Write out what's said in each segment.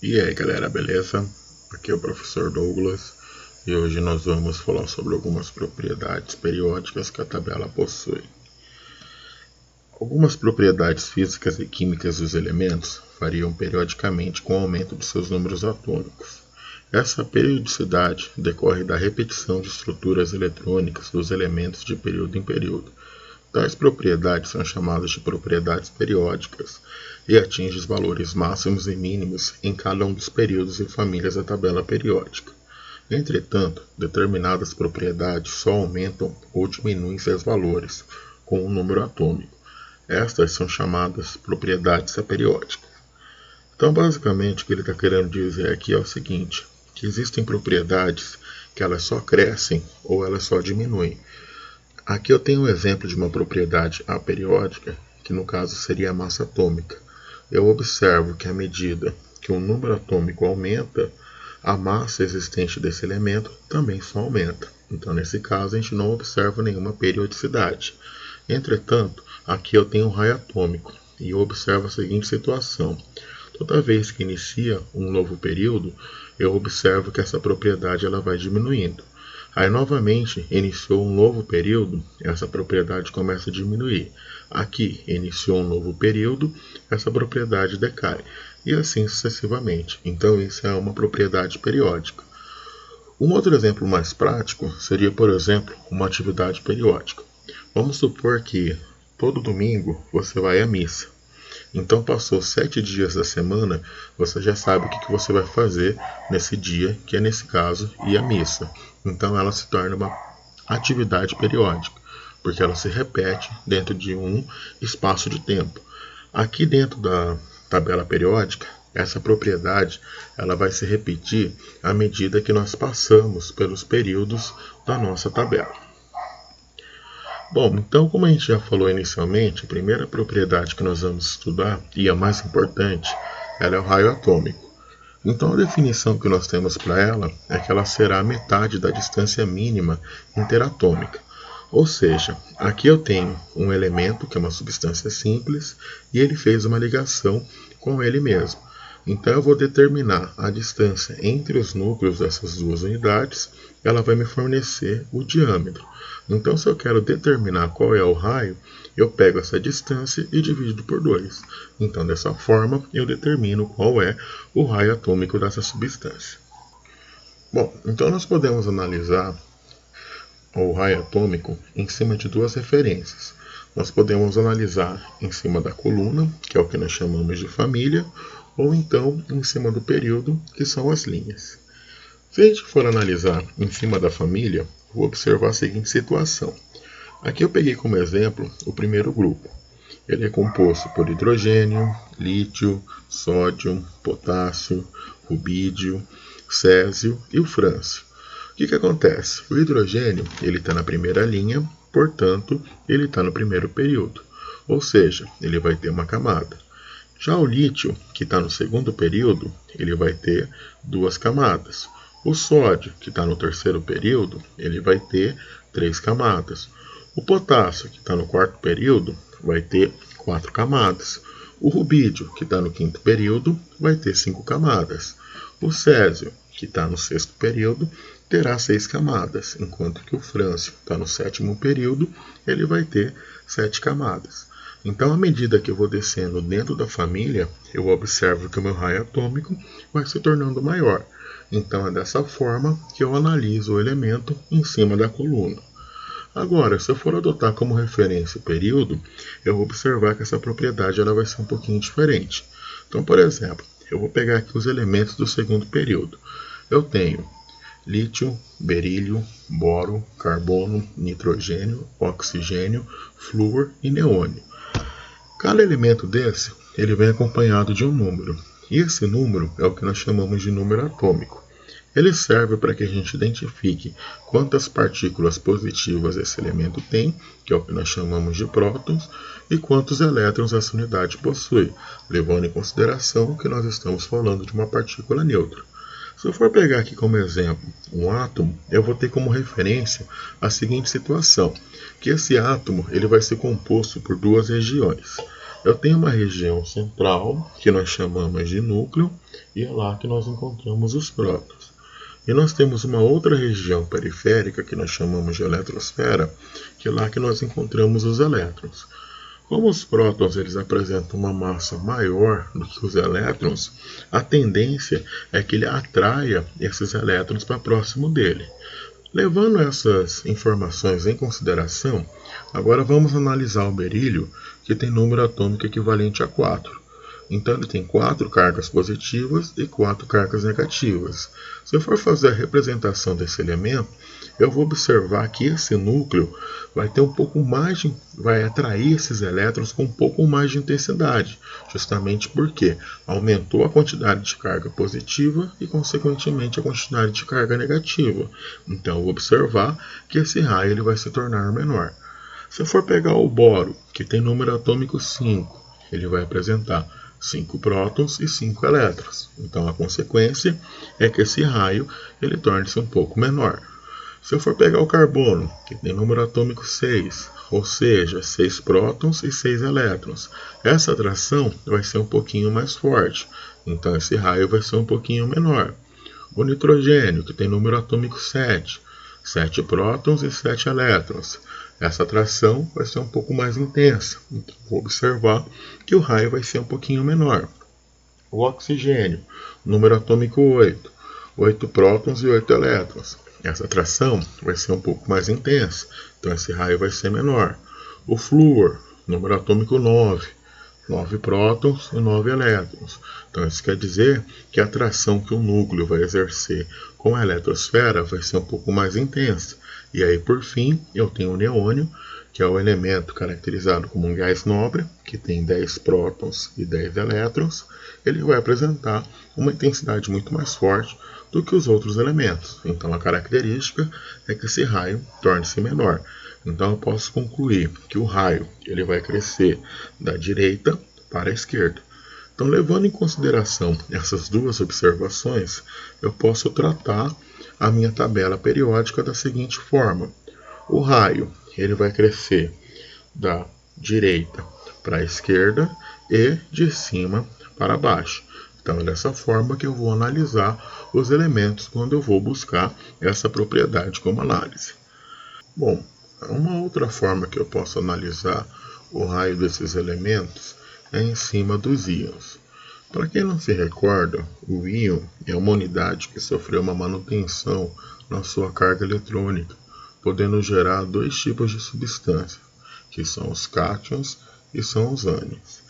E aí galera, beleza? Aqui é o professor Douglas e hoje nós vamos falar sobre algumas propriedades periódicas que a tabela possui. Algumas propriedades físicas e químicas dos elementos variam periodicamente com o aumento de seus números atômicos. Essa periodicidade decorre da repetição de estruturas eletrônicas dos elementos de período em período. Tais propriedades são chamadas de propriedades periódicas e atingem os valores máximos e mínimos em cada um dos períodos e famílias da tabela periódica. Entretanto, determinadas propriedades só aumentam ou diminuem seus valores com o número atômico. Estas são chamadas propriedades aperiódicas. Então, basicamente, o que ele está querendo dizer aqui é o seguinte, que existem propriedades que elas só crescem ou elas só diminuem. Aqui eu tenho um exemplo de uma propriedade aperiódica, que no caso seria a massa atômica. Eu observo que à medida que o número atômico aumenta, a massa existente desse elemento também só aumenta. Então, nesse caso, a gente não observa nenhuma periodicidade. Entretanto, aqui eu tenho um raio atômico e eu observo a seguinte situação. Toda vez que inicia um novo período, eu observo que essa propriedade ela vai diminuindo. Aí novamente iniciou um novo período, essa propriedade começa a diminuir. Aqui iniciou um novo período, essa propriedade decai. E assim sucessivamente. Então isso é uma propriedade periódica. Um outro exemplo mais prático seria, por exemplo, uma atividade periódica. Vamos supor que todo domingo você vai à missa. Então passou 7 dias da semana, você já sabe o que você vai fazer nesse dia, que é nesse caso, ir à missa. Então ela se torna uma atividade periódica, porque ela se repete dentro de um espaço de tempo. Aqui dentro da tabela periódica, essa propriedade ela vai se repetir à medida que nós passamos pelos períodos da nossa tabela. Bom, então como a gente já falou inicialmente, a primeira propriedade que nós vamos estudar, e a mais importante, ela é o raio atômico. Então a definição que nós temos para ela é que ela será a metade da distância mínima interatômica. Ou seja, aqui eu tenho um elemento que é uma substância simples e ele fez uma ligação com ele mesmo. Então eu vou determinar a distância entre os núcleos dessas duas unidades, ela vai me fornecer o diâmetro. Então se eu quero determinar qual é o raio, eu pego essa distância e divido por 2. Então dessa forma eu determino qual é o raio atômico dessa substância. Bom, então nós podemos analisar o raio atômico em cima de duas referências. Nós podemos analisar em cima da coluna, que é o que nós chamamos de família, ou então em cima do período, que são as linhas. Se a gente for analisar em cima da família, vou observar a seguinte situação. Aqui eu peguei como exemplo o primeiro grupo. Ele é composto por hidrogênio, lítio, sódio, potássio, rubídio, césio e o frâncio. O que acontece? O hidrogênio está na primeira linha, portanto, ele está no primeiro período. Ou seja, ele vai ter uma camada. Já o lítio, que está no segundo período, ele vai ter 2 camadas. O sódio, que está no terceiro período, ele vai ter 3 camadas. O potássio, que está no quarto período, vai ter 4 camadas. O rubídio, que está no quinto período, vai ter 5 camadas. O césio, que está no sexto período, terá 6 camadas, enquanto que o frâncio está no sétimo período, ele vai ter 7 camadas. Então, à medida que eu vou descendo dentro da família, eu observo que o meu raio atômico vai se tornando maior. Então, é dessa forma que eu analiso o elemento em cima da coluna. Agora, se eu for adotar como referência o período, eu vou observar que essa propriedade ela vai ser um pouquinho diferente. Então, por exemplo, eu vou pegar aqui os elementos do segundo período. Eu tenho lítio, berílio, boro, carbono, nitrogênio, oxigênio, flúor e neônio. Cada elemento desse, ele vem acompanhado de um número. E esse número é o que nós chamamos de número atômico. Ele serve para que a gente identifique quantas partículas positivas esse elemento tem, que é o que nós chamamos de prótons, e quantos elétrons essa unidade possui, levando em consideração que nós estamos falando de uma partícula neutra. Se eu for pegar aqui como exemplo um átomo, eu vou ter como referência a seguinte situação, que esse átomo ele vai ser composto por duas regiões. Eu tenho uma região central, que nós chamamos de núcleo, e é lá que nós encontramos os prótons. E nós temos uma outra região periférica, que nós chamamos de eletrosfera, que é lá que nós encontramos os elétrons. Como os prótons eles apresentam uma massa maior do que os elétrons, a tendência é que ele atraia esses elétrons para próximo dele. Levando essas informações em consideração, agora vamos analisar o berílio, que tem número atômico equivalente a 4. Então ele tem 4 cargas positivas e 4 cargas negativas. Se eu for fazer a representação desse elemento, eu vou observar que esse núcleo vai ter um pouco mais vai atrair esses elétrons com um pouco mais de intensidade, justamente porque aumentou a quantidade de carga positiva e, consequentemente, a quantidade de carga negativa. Então, eu vou observar que esse raio ele vai se tornar menor. Se eu for pegar o boro, que tem número atômico 5, ele vai apresentar 5 prótons e 5 elétrons. Então, a consequência é que esse raio ele torne-se um pouco menor. Se eu for pegar o carbono, que tem número atômico 6, ou seja, 6 prótons e 6 elétrons, essa atração vai ser um pouquinho mais forte. Então, esse raio vai ser um pouquinho menor. O nitrogênio, que tem número atômico 7, 7 prótons e 7 elétrons. Essa atração vai ser um pouco mais intensa. Então, vou observar que o raio vai ser um pouquinho menor. O oxigênio, número atômico 8, 8 prótons e 8 elétrons. Essa atração vai ser um pouco mais intensa, então esse raio vai ser menor. O flúor, número atômico 9, 9 prótons e 9 elétrons. Então isso quer dizer que a atração que o núcleo vai exercer com a eletrosfera vai ser um pouco mais intensa. E aí, por fim, eu tenho o neônio, que é o elemento caracterizado como um gás nobre, que tem 10 prótons e 10 elétrons. Ele vai apresentar uma intensidade muito mais forte do que os outros elementos. Então, a característica é que esse raio torne-se menor. Então, eu posso concluir que o raio ele vai crescer da direita para a esquerda. Então, levando em consideração essas duas observações, eu posso tratar a minha tabela periódica da seguinte forma. O raio ele vai crescer da direita para a esquerda e de cima para baixo. Então é dessa forma que eu vou analisar os elementos quando eu vou buscar essa propriedade como análise. Bom, uma outra forma que eu posso analisar o raio desses elementos é em cima dos íons. Para quem não se recorda, o íon é uma unidade que sofreu uma manutenção na sua carga eletrônica, podendo gerar dois tipos de substância, que são os cátions e são os ânions.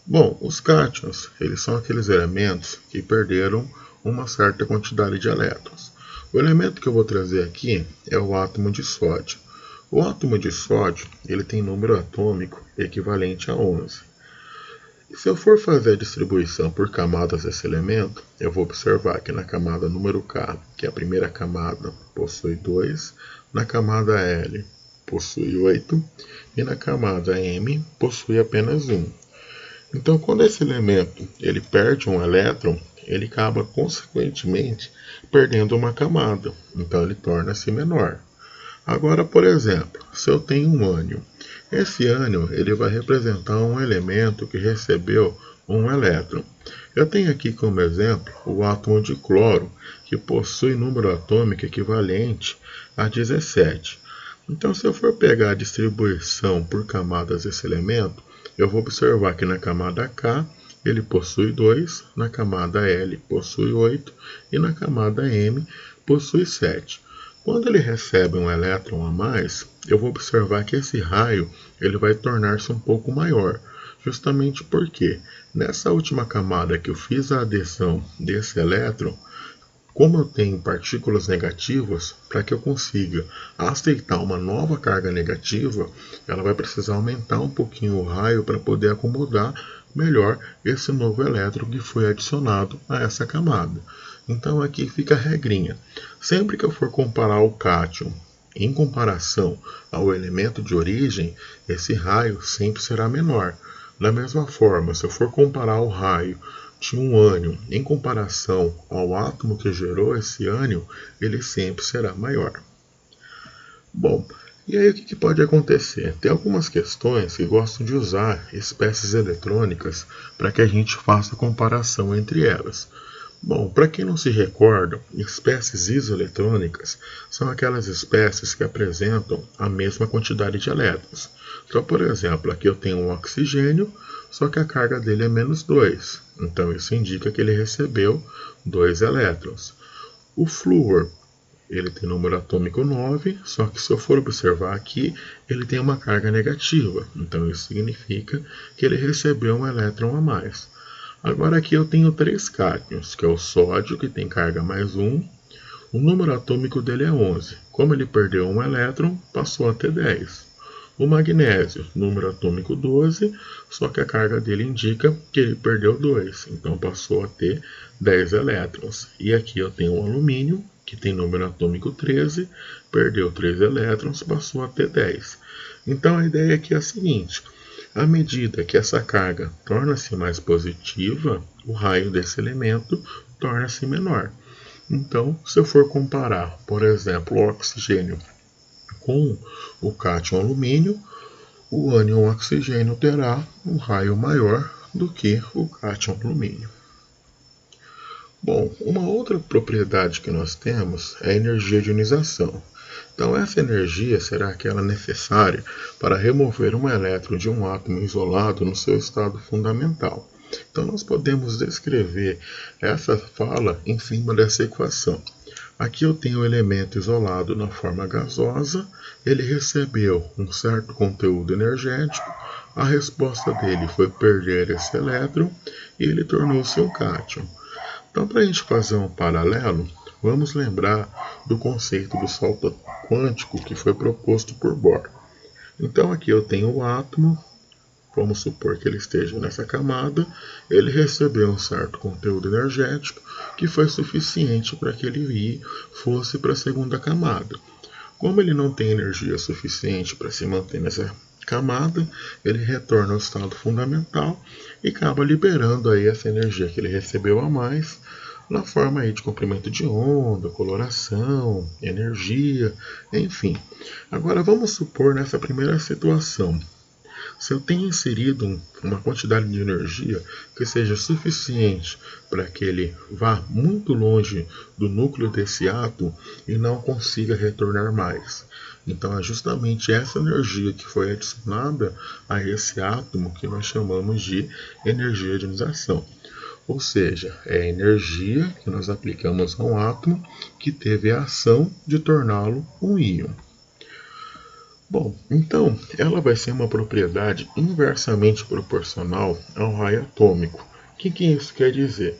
Bom, os cátions, eles são aqueles elementos que perderam uma certa quantidade de elétrons. O elemento que eu vou trazer aqui é o átomo de sódio. O átomo de sódio, ele tem número atômico equivalente a 11. E se eu for fazer a distribuição por camadas desse elemento, eu vou observar que na camada número K, que é a primeira camada, possui 2, na camada L possui 8 e na camada M possui apenas 1. Então, quando esse elemento ele perde um elétron, ele acaba consequentemente perdendo uma camada, então ele torna-se menor. Agora, por exemplo, se eu tenho um ânion, esse ânion ele vai representar um elemento que recebeu um elétron. Eu tenho aqui como exemplo o átomo de cloro, que possui número atômico equivalente a 17. Então, se eu for pegar a distribuição por camadas desse elemento, eu vou observar que na camada K ele possui 2, na camada L possui 8 e na camada M possui 7. Quando ele recebe um elétron a mais, eu vou observar que esse raio ele vai tornar-se um pouco maior, justamente porque nessa última camada que eu fiz a adesão desse elétron, como eu tenho partículas negativas, para que eu consiga aceitar uma nova carga negativa, ela vai precisar aumentar um pouquinho o raio para poder acomodar melhor esse novo elétron que foi adicionado a essa camada. Então aqui fica a regrinha. Sempre que eu for comparar o cátion em comparação ao elemento de origem, esse raio sempre será menor. Da mesma forma, se eu for comparar o raio de um ânion em comparação ao átomo que gerou esse ânion, ele sempre será maior. Bom, E aí o que pode acontecer? Tem algumas questões que gostam de usar espécies eletrônicas para que a gente faça comparação entre elas. Bom, para quem não se recorda, espécies isoeletrônicas são aquelas espécies que apresentam a mesma quantidade de elétrons. Então, por exemplo, aqui eu tenho um oxigênio, só que a carga dele é -2. Então, isso indica que ele recebeu 2 elétrons. O flúor, ele tem número atômico 9, só que se eu for observar aqui, ele tem uma carga negativa. Então, isso significa que ele recebeu um elétron a mais. Agora aqui eu tenho 3 cádmios, que é o sódio, que tem carga +1. O número atômico dele é 11. Como ele perdeu um elétron, passou a ter 10. O magnésio, número atômico 12, só que a carga dele indica que ele perdeu 2, então passou a ter 10 elétrons. E aqui eu tenho o alumínio, que tem número atômico 13, perdeu 3 elétrons, passou a ter 10. Então a ideia aqui é a seguinte: à medida que essa carga torna-se mais positiva, o raio desse elemento torna-se menor. Então, se eu for comparar, por exemplo, o oxigênio com o cátion alumínio, o ânion oxigênio terá um raio maior do que o cátion alumínio. Bom, uma outra propriedade que nós temos é a energia de ionização. Então, essa energia será aquela necessária para remover um elétron de um átomo isolado no seu estado fundamental. Então, nós podemos descrever essa fala em cima dessa equação. Aqui eu tenho o elemento isolado na forma gasosa, ele recebeu um certo conteúdo energético, a resposta dele foi perder esse elétron e ele tornou-se um cátion. Então, para a gente fazer um paralelo, vamos lembrar do conceito do salto quântico que foi proposto por Bohr. Então, aqui eu tenho o átomo, vamos supor que ele esteja nessa camada, ele recebeu um certo conteúdo energético que foi suficiente para que ele fosse para a segunda camada. Como ele não tem energia suficiente para se manter nessa camada, ele retorna ao estado fundamental e acaba liberando aí essa energia que ele recebeu a mais na forma aí de comprimento de onda, coloração, energia, enfim. Agora vamos supor nessa primeira situação, se eu tenho inserido uma quantidade de energia que seja suficiente para que ele vá muito longe do núcleo desse átomo e não consiga retornar mais. Então é justamente essa energia que foi adicionada a esse átomo que nós chamamos de energia de ionização. Ou seja, é a energia que nós aplicamos a um átomo que teve a ação de torná-lo um íon. Bom, então ela vai ser uma propriedade inversamente proporcional ao raio atômico. O que isso quer dizer?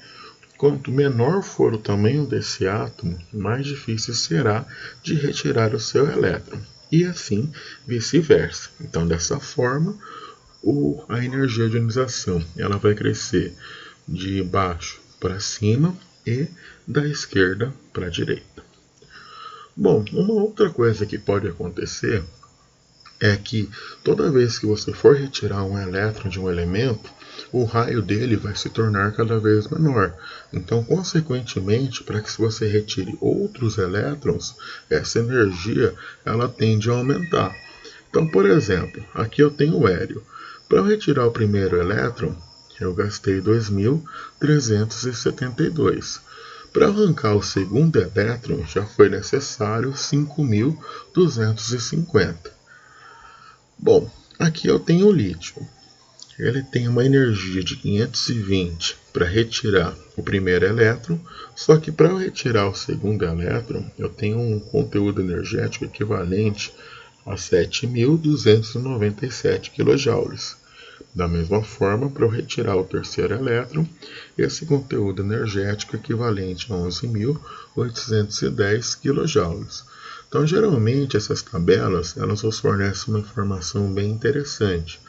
Quanto menor for o tamanho desse átomo, mais difícil será de retirar o seu elétron. E assim vice-versa. Então, dessa forma, a energia de ionização ela vai crescer de baixo para cima e da esquerda para a direita. Bom, uma outra coisa que pode acontecer é que toda vez que você for retirar um elétron de um elemento, o raio dele vai se tornar cada vez menor. Então, consequentemente, para que você retire outros elétrons, essa energia ela tende a aumentar. Então, por exemplo, aqui eu tenho o hélio. Para eu retirar o primeiro elétron, eu gastei 2.372. Para arrancar o segundo elétron, já foi necessário 5.250. Bom, aqui eu tenho o lítio. Ele tem uma energia de 520 para retirar o primeiro elétron, só que para eu retirar o segundo elétron, eu tenho um conteúdo energético equivalente a 7.297 kJ. Da mesma forma, para eu retirar o terceiro elétron, esse conteúdo energético é equivalente a 11.810 kJ. Então, geralmente, essas tabelas elas nos fornecem uma informação bem interessante.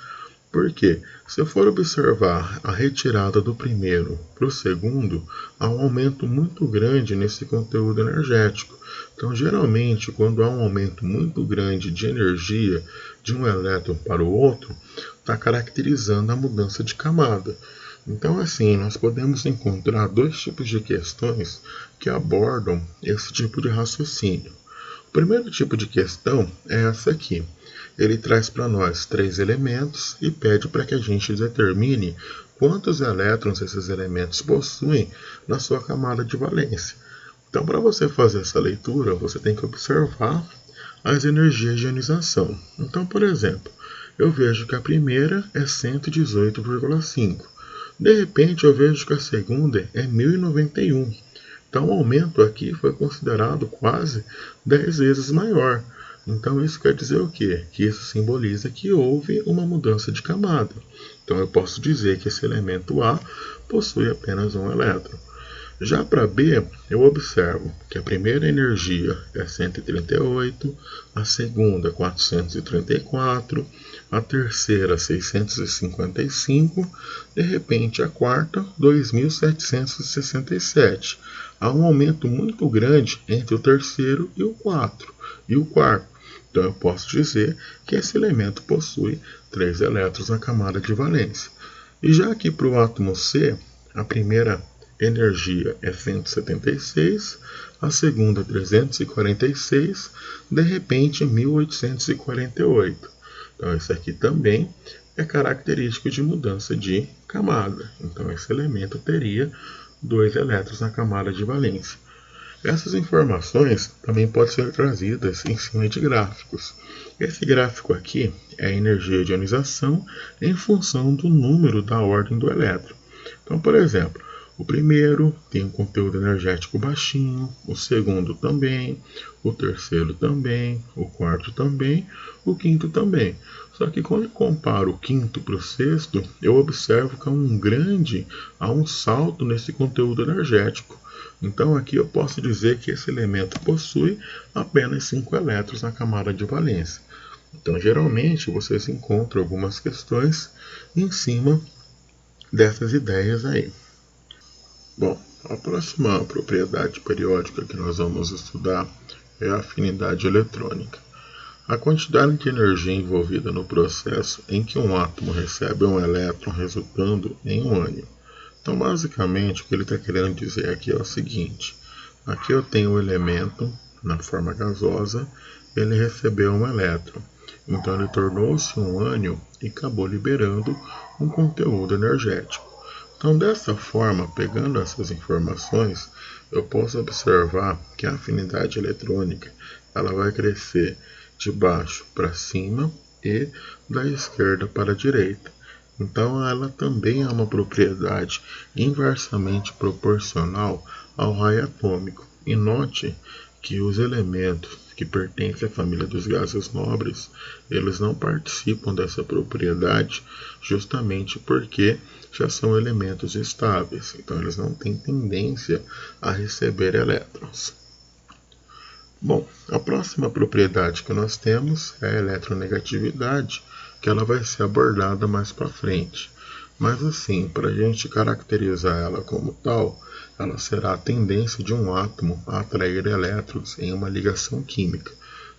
Porque, se eu for observar a retirada do primeiro para o segundo, há um aumento muito grande nesse conteúdo energético. Então, geralmente, quando há um aumento muito grande de energia de um elétron para o outro, está caracterizando a mudança de camada. Então, assim, nós podemos encontrar dois tipos de questões que abordam esse tipo de raciocínio. primeiro tipo de questão é essa aqui. Ele traz para nós 3 elementos e pede para que a gente determine quantos elétrons esses elementos possuem na sua camada de valência. Então, para você fazer essa leitura, você tem que observar as energias de ionização. Então, por exemplo, eu vejo que a primeira é 118,5. De repente, eu vejo que a segunda é 1091. Então, o aumento aqui foi considerado quase 10 vezes maior. Então, isso quer dizer o quê? Que isso simboliza que houve uma mudança de camada. Então, eu posso dizer que esse elemento A possui apenas um elétron. Já para B, eu observo que a primeira energia é 138, a segunda 434, a terceira 655, de repente a quarta 2767. Há um aumento muito grande entre o terceiro e o quarto. Então eu posso dizer que esse elemento possui 3 elétrons na camada de valência. E já aqui para o átomo C, a primeira energia é 176, a segunda 346, de repente 1848. Então esse aqui também é característico de mudança de camada. Então esse elemento teria 2 elétrons na camada de valência. Essas informações também podem ser trazidas em cima de gráficos. Esse gráfico aqui é a energia de ionização em função do número da ordem do elétron. Então, por exemplo, o primeiro tem um conteúdo energético baixinho, o segundo também, o terceiro também, o quarto também, o quinto também. Só que quando eu comparo o quinto para o sexto, eu observo que há um salto nesse conteúdo energético. Então aqui eu posso dizer que esse elemento possui apenas 5 elétrons na camada de valência. Então geralmente vocês encontram algumas questões em cima dessas ideias aí. Bom, a próxima propriedade periódica que nós vamos estudar é a afinidade eletrônica. A quantidade de energia envolvida no processo em que um átomo recebe um elétron resultando em um ânion. Então, basicamente, o que ele está querendo dizer aqui é o seguinte. Aqui eu tenho o elemento na forma gasosa, ele recebeu um elétron. Então, ele tornou-se um ânion e acabou liberando um conteúdo energético. Então, dessa forma, pegando essas informações, eu posso observar que a afinidade eletrônica ela vai crescer de baixo para cima e da esquerda para a direita. Então, ela também é uma propriedade inversamente proporcional ao raio atômico. E note que os elementos que pertencem à família dos gases nobres, eles não participam dessa propriedade justamente porque já são elementos estáveis. Então, eles não têm tendência a receber elétrons. Bom, a próxima propriedade que nós temos é a eletronegatividade, que ela vai ser abordada mais para frente. Mas assim, para a gente caracterizar ela como tal, ela será a tendência de um átomo a atrair elétrons em uma ligação química.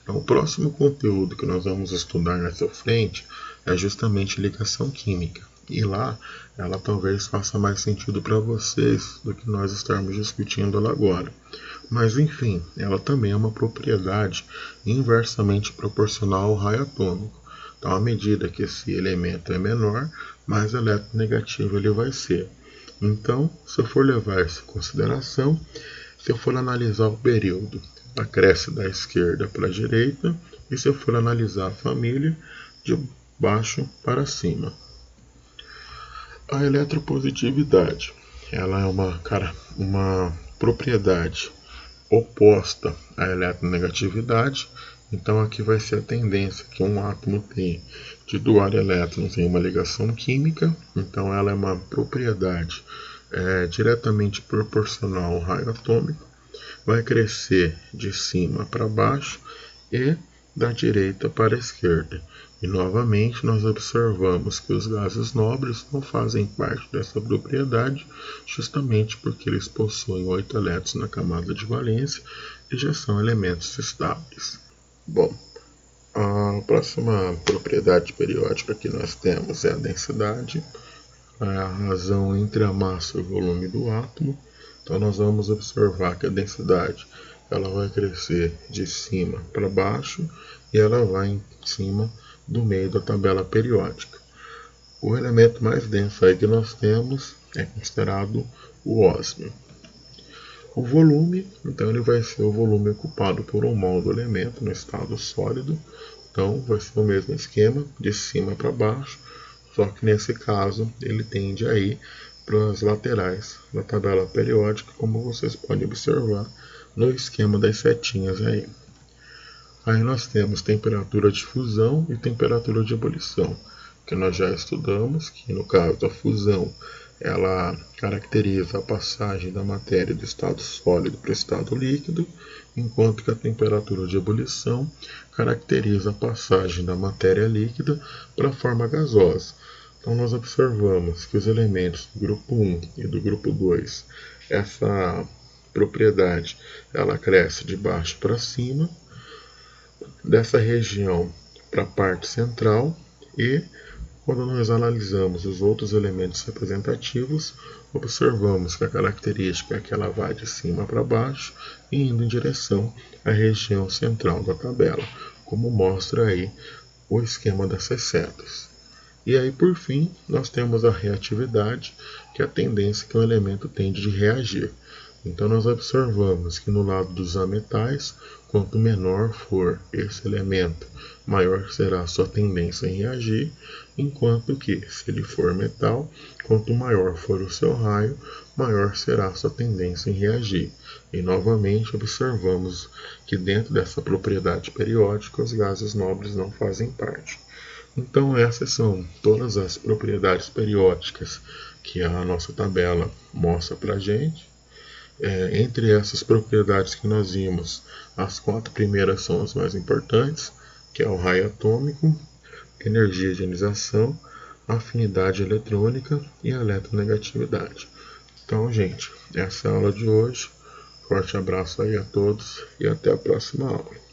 Então, o próximo conteúdo que nós vamos estudar nessa frente é justamente ligação química. E lá, ela talvez faça mais sentido para vocês do que nós estarmos discutindo ela agora. Mas enfim, ela também é uma propriedade inversamente proporcional ao raio atômico. Então, à medida que esse elemento é menor, mais eletronegativo ele vai ser. Então, se eu for levar isso em consideração, se eu for analisar o período, ela cresce da esquerda para a direita, e se eu for analisar a família, de baixo para cima. A eletropositividade, ela é uma propriedade oposta à eletronegatividade. Então aqui vai ser a tendência que um átomo tem de doar elétrons em uma ligação química. Então ela é uma propriedade diretamente proporcional ao raio atômico. Vai crescer de cima para baixo e da direita para a esquerda. E novamente nós observamos que os gases nobres não fazem parte dessa propriedade, justamente porque eles possuem 8 elétrons na camada de valência e já são elementos estáveis. Bom, a próxima propriedade periódica que nós temos é a densidade, é a razão entre a massa e o volume do átomo. Então nós vamos observar que a densidade ela vai crescer de cima para baixo e ela vai em cima do meio da tabela periódica. O elemento mais denso aí que nós temos é considerado o ósmio. O volume, então, ele vai ser o volume ocupado por um mol do elemento no estado sólido. Então, vai ser o mesmo esquema, de cima para baixo, só que nesse caso ele tende a ir para as laterais da tabela periódica, como vocês podem observar no esquema das setinhas aí. Aí nós temos temperatura de fusão e temperatura de ebulição, que nós já estudamos, que no caso da fusão ela caracteriza a passagem da matéria do estado sólido para o estado líquido, enquanto que a temperatura de ebulição caracteriza a passagem da matéria líquida para a forma gasosa. Então nós observamos que os elementos do grupo 1 e do grupo 2, essa propriedade ela cresce de baixo para cima, dessa região para a parte central, e quando nós analisamos os outros elementos representativos, observamos que a característica é que ela vai de cima para baixo e indo em direção à região central da tabela, como mostra aí o esquema dessas setas. E aí, por fim, nós temos a reatividade, que é a tendência que o elemento tende de reagir. Então, nós observamos que no lado dos ametais, quanto menor for esse elemento, maior será a sua tendência em reagir, enquanto que, se ele for metal, quanto maior for o seu raio, maior será a sua tendência em reagir. E novamente observamos que dentro dessa propriedade periódica, os gases nobres não fazem parte. Então essas são todas as propriedades periódicas que a nossa tabela mostra para a gente. Entre essas propriedades que nós vimos, as 4 primeiras são as mais importantes, que é o raio atômico, energia de ionização, afinidade eletrônica e a eletronegatividade. Então, gente, essa é a aula de hoje. Forte abraço aí a todos e até a próxima aula.